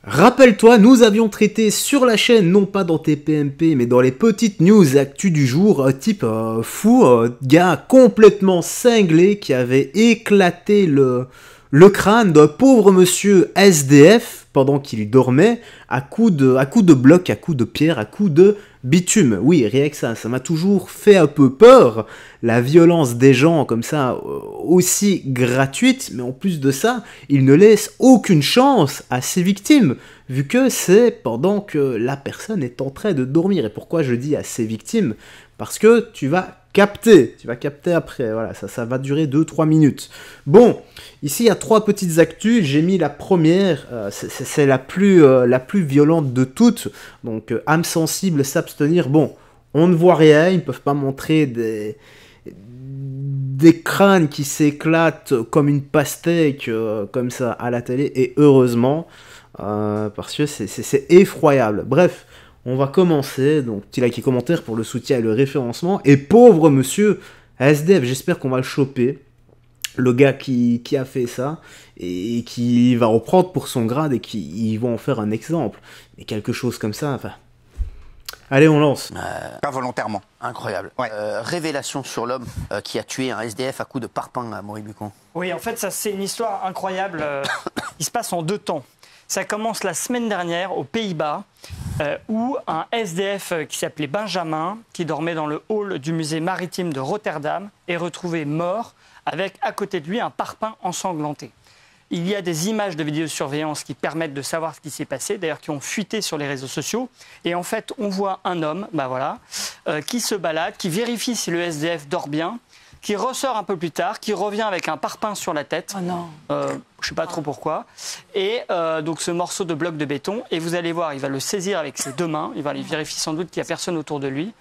Rappelle-toi, nous avions traité sur la chaîne, non pas dans TPMP, mais dans les petites news actu du jour, type fou, gars complètement cinglé qui avait éclaté le crâne d'un pauvre monsieur SDF pendant qu'il dormait à coups de blocs, à coups de pierre, à coups de bitume. Oui, rien que ça m'a toujours fait un peu peur, la violence des gens comme ça, aussi gratuite, mais en plus de ça, ils ne laissent aucune chance à ses victimes, vu que c'est pendant que la personne est en train de dormir. Et pourquoi je dis à ses victimes? Parce que tu vas capter après, voilà, ça va durer 2-3 minutes. Bon, ici il y a 3 petites actus, j'ai mis la première, c'est la plus violente de toutes, donc âme sensible, s'abstenir. Bon, on ne voit rien, ils ne peuvent pas montrer des crânes qui s'éclatent comme une pastèque, comme ça, à la télé, et heureusement, parce que c'est effroyable. Bref, on va commencer, donc petit like et commentaire pour le soutien et le référencement, et pauvre monsieur SDF, j'espère qu'on va le choper, le gars qui a fait ça, et qui va reprendre pour son grade, et qui vont en faire un exemple, mais quelque chose comme ça, enfin... Allez, on lance. Pas volontairement. Incroyable. Ouais. Révélation sur l'homme qui a tué un SDF à coups de parpaing à Moribucon. Oui, en fait, ça c'est une histoire incroyable. Il se passe en 2 temps. Ça commence la semaine dernière aux Pays-Bas, où un SDF qui s'appelait Benjamin, qui dormait dans le hall du musée maritime de Rotterdam, est retrouvé mort avec à côté de lui un parpaing ensanglanté. Il y a des images de vidéosurveillance qui permettent de savoir ce qui s'est passé, d'ailleurs qui ont fuité sur les réseaux sociaux. Et en fait, on voit un homme, qui se balade, qui vérifie si le SDF dort bien, qui ressort un peu plus tard, qui revient avec un parpaing sur la tête. Oh non. Je ne sais pas trop pourquoi. Et donc ce morceau de bloc de béton, et vous allez voir, il va le saisir avec ses 2 mains, il va aller vérifier sans doute qu'il n'y a personne autour de lui.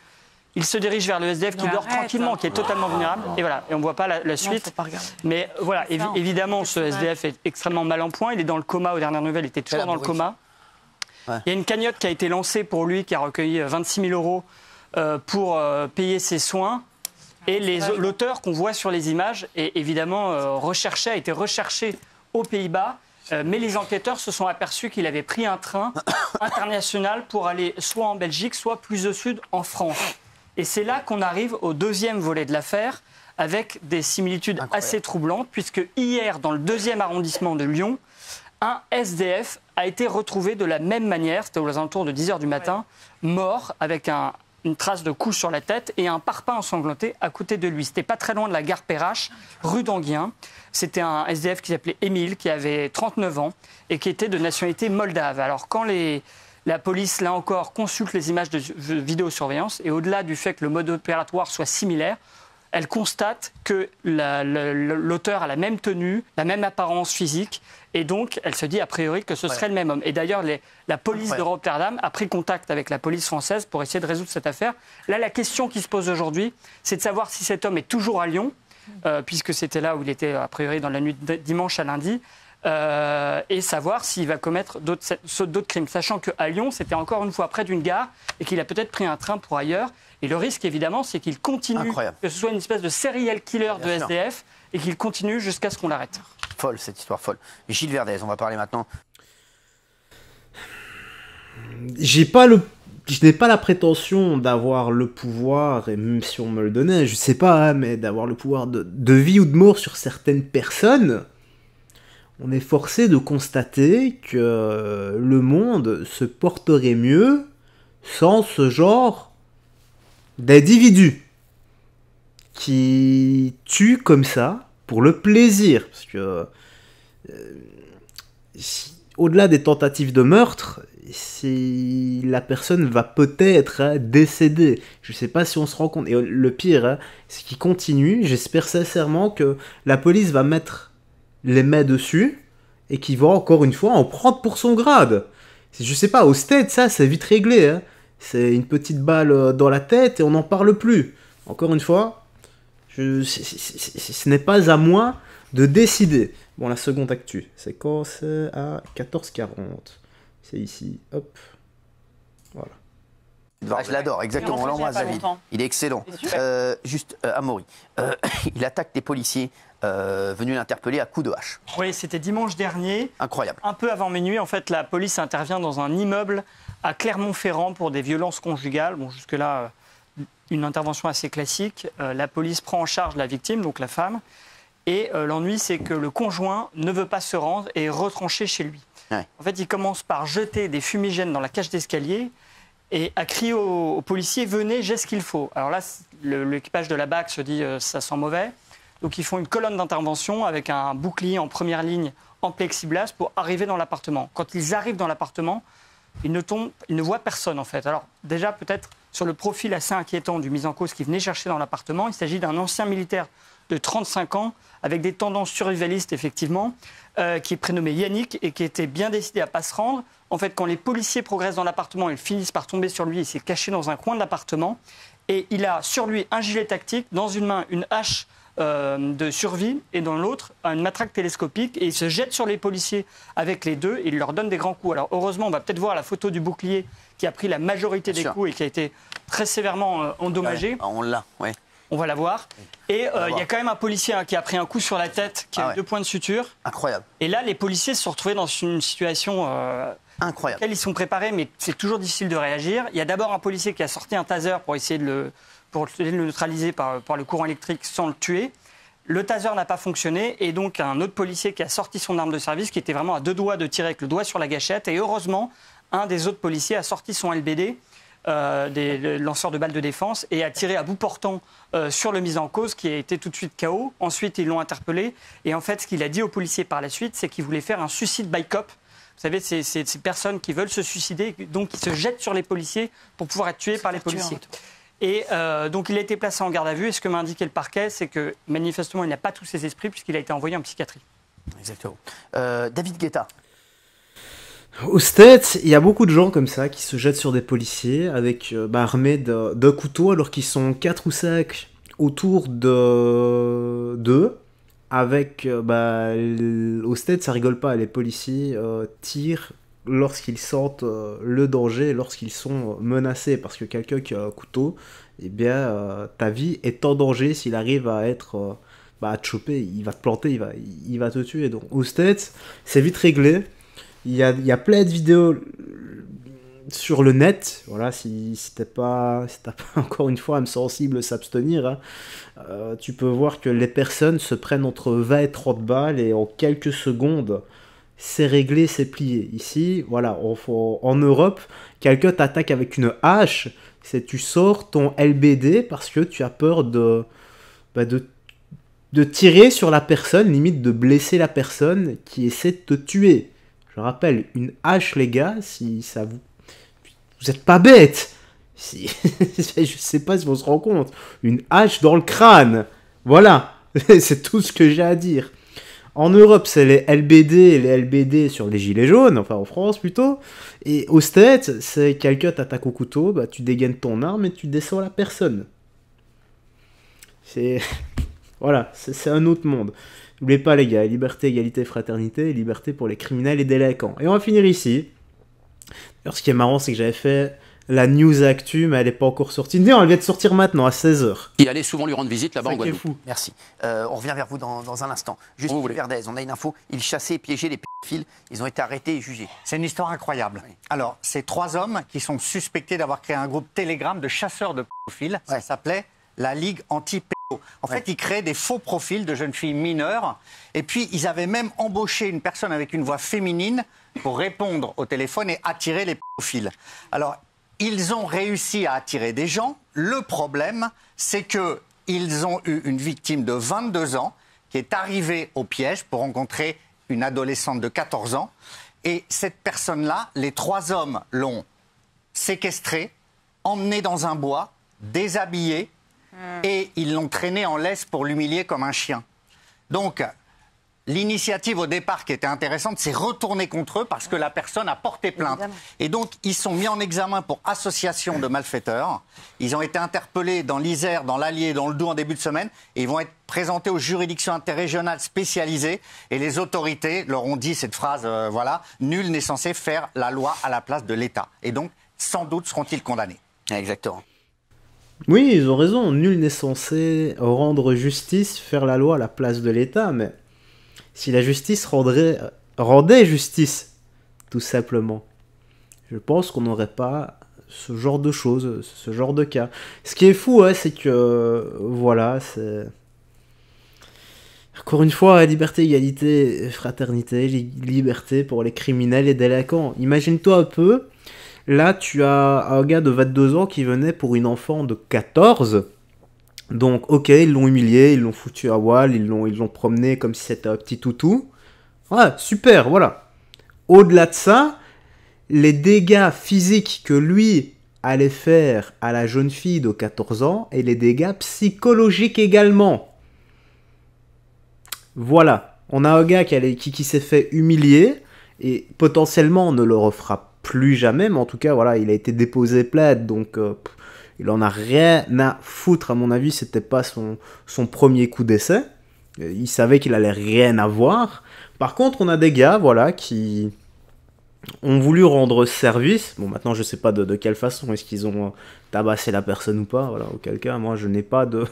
Il se dirige vers le SDF qui dort tranquillement, qui est totalement vulnérable. Et voilà, et on ne voit pas la suite. Non, mais voilà, évidemment, ce SDF est extrêmement mal en point. Il est dans le coma, aux dernières nouvelles, il était toujours dans le coma. Ouais. Il y a une cagnotte qui a été lancée pour lui, qui a recueilli 26 000 € pour payer ses soins. Et l'auteur qu'on voit sur les images est évidemment a été recherché aux Pays-Bas. Mais les enquêteurs se sont aperçus qu'il avait pris un train international pour aller soit en Belgique, soit plus au sud, en France. Et c'est là qu'on arrive au 2e volet de l'affaire, avec des similitudes assez troublantes, puisque hier, dans le 2e arrondissement de Lyon, un SDF a été retrouvé de la même manière, c'était aux alentours de 10h du matin, mort, avec une trace de couche sur la tête et un parpaing ensanglanté à côté de lui. C'était pas très loin de la gare Perrache, rue d'Anguien. C'était un SDF qui s'appelait Émile, qui avait 39 ans et qui était de nationalité moldave. Alors quand la police, là encore, consulte les images de vidéosurveillance et au-delà du fait que le mode opératoire soit similaire, elle constate que l'auteur a la même tenue, la même apparence physique et donc elle se dit a priori que ce serait le même homme. Et d'ailleurs, la police de Rotterdam a pris contact avec la police française pour essayer de résoudre cette affaire. Là, la question qui se pose aujourd'hui, c'est de savoir si cet homme est toujours à Lyon, puisque c'était là où il était a priori dans la nuit de dimanche à lundi, et savoir s'il va commettre d'autres crimes, sachant qu'à Lyon, c'était encore une fois près d'une gare et qu'il a peut-être pris un train pour ailleurs. Et le risque, évidemment, c'est qu'il continue, que ce soit une espèce de serial killer de SDF, et qu'il continue jusqu'à ce qu'on l'arrête. Folle, cette histoire folle. Gilles Verdez, on va parler maintenant. Je n'ai pas la prétention d'avoir le pouvoir, et même si on me le donnait, je sais pas, hein, mais d'avoir le pouvoir de vie ou de mort sur certaines personnes. On est forcé de constater que le monde se porterait mieux sans ce genre d'individus qui tuent comme ça pour le plaisir. Parce que au-delà des tentatives de meurtre, si la personne va peut-être décéder. Je ne sais pas si on se rend compte. Et le pire, c'est qu'il continue. J'espère sincèrement que la police va mettre les mains dessus et qu'il va encore une fois en prendre pour son grade. Je sais pas, au stade, ça c'est vite réglé. Hein. C'est une petite balle dans la tête et on n'en parle plus. Encore une fois, ce n'est pas à moi de décider. Bon, la seconde actu, c'est quand c'est à 14h40. C'est ici, hop. Voilà. Je l'adore, exactement, on l'embrasse David. Il est excellent. Juste, Amaury, il attaque des policiers venu l'interpeller à coups de hache. Oui, c'était dimanche dernier. Incroyable. Un peu avant minuit, en fait, la police intervient dans un immeuble à Clermont-Ferrand pour des violences conjugales. Bon, jusque-là, une intervention assez classique. La police prend en charge la victime, donc la femme. Et l'ennui, c'est que le conjoint ne veut pas se rendre et est retranché chez lui. Ouais. En fait, il commence par jeter des fumigènes dans la cage d'escalier et à crier aux policiers « Venez, j'ai ce qu'il faut ». Alors là, l'équipage de la BAC se dit « Ça sent mauvais ». Donc ils font une colonne d'intervention avec un bouclier en première ligne en plexiglas pour arriver dans l'appartement. Quand ils arrivent dans l'appartement, ils ne voient personne en fait. Alors déjà peut-être sur le profil assez inquiétant du mis en cause qui venait chercher dans l'appartement, il s'agit d'un ancien militaire de 35 ans avec des tendances survivalistes effectivement, qui est prénommé Yannick et qui était bien décidé à ne pas se rendre. En fait, quand les policiers progressent dans l'appartement, ils finissent par tomber sur lui. Il s'est caché dans un coin de l'appartement et il a sur lui un gilet tactique, dans une main une hache de survie et dans l'autre une matraque télescopique et il se jette sur les policiers avec les deux et il leur donne des grands coups. Alors heureusement, on va peut-être voir la photo du bouclier qui a pris la majorité des coups et qui a été très sévèrement endommagé. Ouais, on l'a, oui. On va la voir. Et il y a quand même un policier qui a pris un coup sur la tête, qui a eu 2 points de suture. Incroyable. Et là, les policiers se sont retrouvés dans une situation incroyable. À laquelle ils sont préparés, mais c'est toujours difficile de réagir. Il y a d'abord un policier qui a sorti un taser pour essayer de le neutraliser par le courant électrique sans le tuer. Le taser n'a pas fonctionné et donc un autre policier qui a sorti son arme de service, qui était vraiment à 2 doigts de tirer avec le doigt sur la gâchette. Et heureusement, un des autres policiers a sorti son LBD, des lanceurs de balles de défense, et a tiré à bout portant sur le mis en cause qui a été tout de suite KO. Ensuite, ils l'ont interpellé. Et en fait, ce qu'il a dit aux policiers par la suite, c'est qu'il voulait faire un suicide by cop. Vous savez, c'est ces personnes qui veulent se suicider, donc qui se jettent sur les policiers pour pouvoir être tués par les policiers. Et donc il a été placé en garde à vue. Et ce que m'a indiqué le parquet, c'est que manifestement il n'a pas tous ses esprits puisqu'il a été envoyé en psychiatrie. Exactement. David Guetta. Aux States, il y a beaucoup de gens comme ça qui se jettent sur des policiers avec armés d'un couteau alors qu'ils sont 4 ou 5 autour d'eux. Avec aux States, ça rigole pas. Les policiers tirent lorsqu'ils sentent le danger, lorsqu'ils sont menacés, parce que quelqu'un qui a un couteau, eh bien, ta vie est en danger s'il arrive à être à te choper, il va te planter, il va te tuer. Donc, aux States, c'est vite réglé. Il y a plein de vidéos sur le net. Voilà, si t'as pas encore une fois âme sensible, s'abstenir, hein, tu peux voir que les personnes se prennent entre 20 et 30 balles et en quelques secondes, c'est réglé, c'est plié. Ici, voilà, en Europe, quelqu'un t'attaque avec une hache, tu sors ton LBD parce que tu as peur de tirer sur la personne, limite de blesser la personne qui essaie de te tuer. Je rappelle, une hache, les gars, si ça vous êtes pas bêtes. Je sais pas si on se rend compte. Une hache dans le crâne. Voilà, c'est tout ce que j'ai à dire. En Europe, c'est les LBD et les LBD sur les gilets jaunes, enfin en France plutôt. Et aux States, c'est quelqu'un t'attaque au couteau, tu dégaines ton arme et tu descends la personne. Voilà, c'est un autre monde. N'oubliez pas les gars, liberté, égalité, fraternité, liberté pour les criminels et délinquants. Et on va finir ici. Alors ce qui est marrant, c'est que j'avais fait la news actu, mais elle n'est pas encore sortie. Non, elle vient de sortir maintenant, à 16h. Il allait souvent lui rendre visite là-bas en Guadeloupe. Fou. Merci. On revient vers vous dans un instant. Juste pour Verdez, on a une info. Ils chassaient et piégeaient les pédophiles. Ils ont été arrêtés et jugés. C'est une histoire incroyable. Oui. Alors, c'est 3 hommes qui sont suspectés d'avoir créé un groupe Telegram de chasseurs de pédophiles. Ça s'appelait la Ligue anti-pédo. En fait, ils créaient des faux profils de jeunes filles mineures. Et puis, ils avaient même embauché une personne avec une voix féminine pour répondre au téléphone et attirer les pédophiles. Alors, ils ont réussi à attirer des gens. Le problème, c'est qu'ils ont eu une victime de 22 ans qui est arrivée au piège pour rencontrer une adolescente de 14 ans. Et cette personne-là, les 3 hommes l'ont séquestrée, emmenée dans un bois, déshabillée, et ils l'ont traînée en laisse pour l'humilier comme un chien. Donc, l'initiative au départ qui était intéressante, c'est retourner contre eux parce que la personne a porté plainte. Évidemment. Et donc, ils sont mis en examen pour association de malfaiteurs. Ils ont été interpellés dans l'Isère, dans l'Allier, dans le Doubs en début de semaine. Et ils vont être présentés aux juridictions interrégionales spécialisées. Et les autorités leur ont dit cette phrase, nul n'est censé faire la loi à la place de l'État. Et donc, sans doute seront-ils condamnés. Exactement. Oui, ils ont raison. Nul n'est censé rendre justice, faire la loi à la place de l'État, mais si la justice rendait justice, tout simplement, je pense qu'on n'aurait pas ce genre de choses, ce genre de cas. Ce qui est fou, c'est que, voilà, c'est... Encore une fois, liberté, égalité, fraternité, liberté pour les criminels et délinquants. Imagine-toi un peu, là tu as un gars de 22 ans qui venait pour une enfant de 14. Donc ok, ils l'ont humilié, ils l'ont foutu à voile, ils l'ont promené comme si c'était un petit toutou. Ouais, super, voilà. Au-delà de ça, les dégâts physiques que lui allait faire à la jeune fille de 14 ans et les dégâts psychologiques également. Voilà, on a un gars qui s'est fait humilier et potentiellement on ne le refera plus jamais, mais en tout cas, voilà, il a été déposé plainte, donc il en a rien à foutre, à mon avis, c'était pas son premier coup d'essai. Il savait qu'il allait rien avoir. Par contre, on a des gars, voilà, qui ont voulu rendre service. Bon, maintenant, je sais pas de quelle façon. Est-ce qu'ils ont tabassé la personne ou pas? Voilà, auquel cas, moi, je n'ai pas de...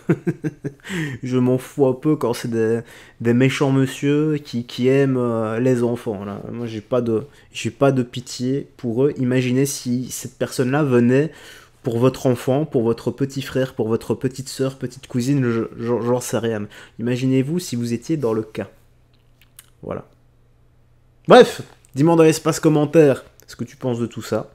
je m'en fous un peu quand c'est des méchants monsieur qui aiment les enfants. Là. Moi, j'ai pas de pitié pour eux. Imaginez si cette personne-là venait pour votre enfant, pour votre petit frère, pour votre petite soeur, petite cousine, j'en sais rien. Imaginez-vous si vous étiez dans le cas. Voilà. Bref, dis-moi dans l'espace commentaire ce que tu penses de tout ça.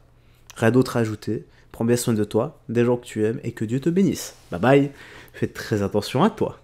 Rien d'autre à ajouter. Prends bien soin de toi, des gens que tu aimes, et que Dieu te bénisse. Bye bye. Fais très attention à toi.